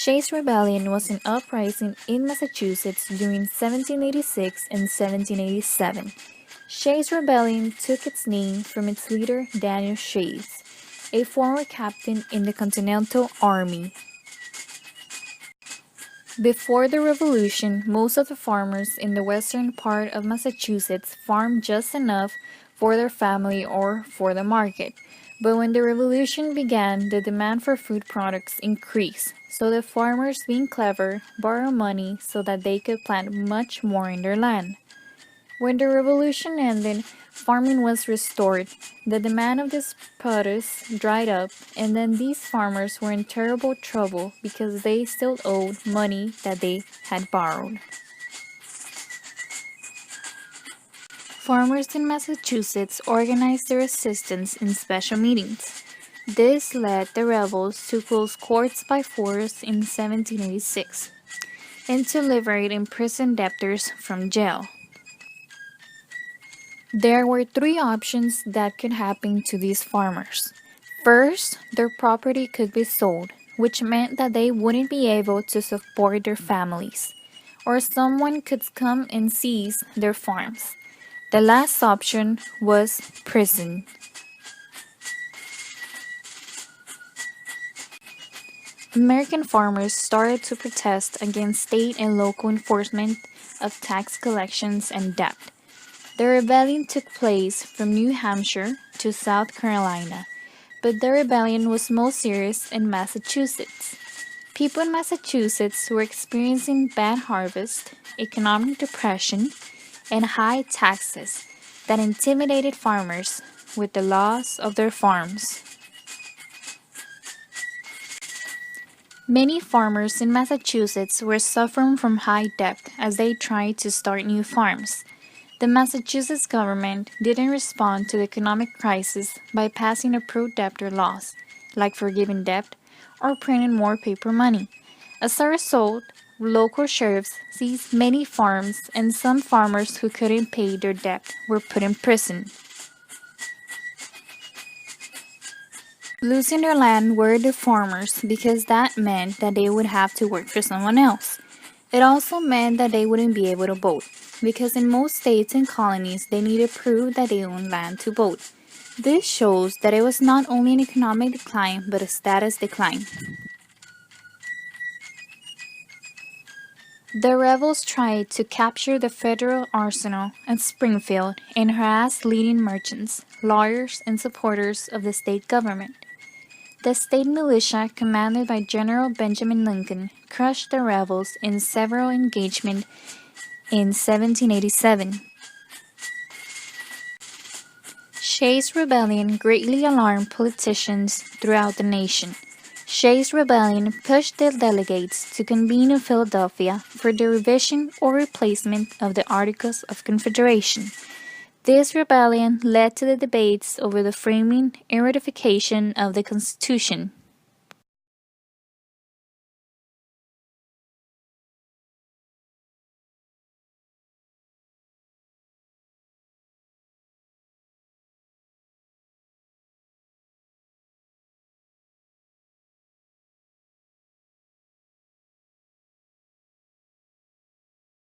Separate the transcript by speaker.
Speaker 1: Shays' Rebellion was an uprising in Massachusetts during 1786 and 1787. Shays' Rebellion took its name from its leader Daniel Shays, a former captain in the Continental Army. Before the Revolution, most of the farmers in the western part of Massachusetts farmed just enough for their family or for the market. But when the Revolution began, the demand for food products increased, so the farmers, being clever, borrowed money so that they could plant much more in their land. When the revolution ended, farming was restored. The demand of this produce dried up, and then these farmers were in terrible trouble because they still owed money that they had borrowed. Farmers in Massachusetts organized their resistance in special meetings. This led the rebels to close courts by force in 1786 and to liberate imprisoned debtors from jail. There were three options that could happen to these farmers. First, their property could be sold, which meant that they wouldn't be able to support their families, or someone could come and seize their farms. The last option was prison. American farmers started to protest against state and local enforcement of tax collections and debt. The rebellion took place from New Hampshire to South Carolina, but the rebellion was most serious in Massachusetts. People in Massachusetts were experiencing bad harvest, economic depression, and high taxes that intimidated farmers with the loss of their farms. Many farmers in Massachusetts were suffering from high debt as they tried to start new farms. The Massachusetts government didn't respond to the economic crisis by passing approved debtor laws, like forgiving debt or printing more paper money. As a result, local sheriffs seized many farms, and some farmers who couldn't pay their debt were put in prison. Losing their land worried the farmers because that meant that they would have to work for someone else. It also meant that they wouldn't be able to vote, because in most states and colonies they needed proof that they owned land to vote. This shows that it was not only an economic decline but a status decline. The rebels tried to capture the federal arsenal at Springfield and harass leading merchants, lawyers, and supporters of the state government. The state militia, commanded by General Benjamin Lincoln, crushed the rebels in several engagements in 1787. Shays' Rebellion greatly alarmed politicians throughout the nation. Shays' Rebellion pushed the delegates to convene in Philadelphia for the revision or replacement of the Articles of Confederation. This rebellion led to the debates over the framing and ratification of the Constitution.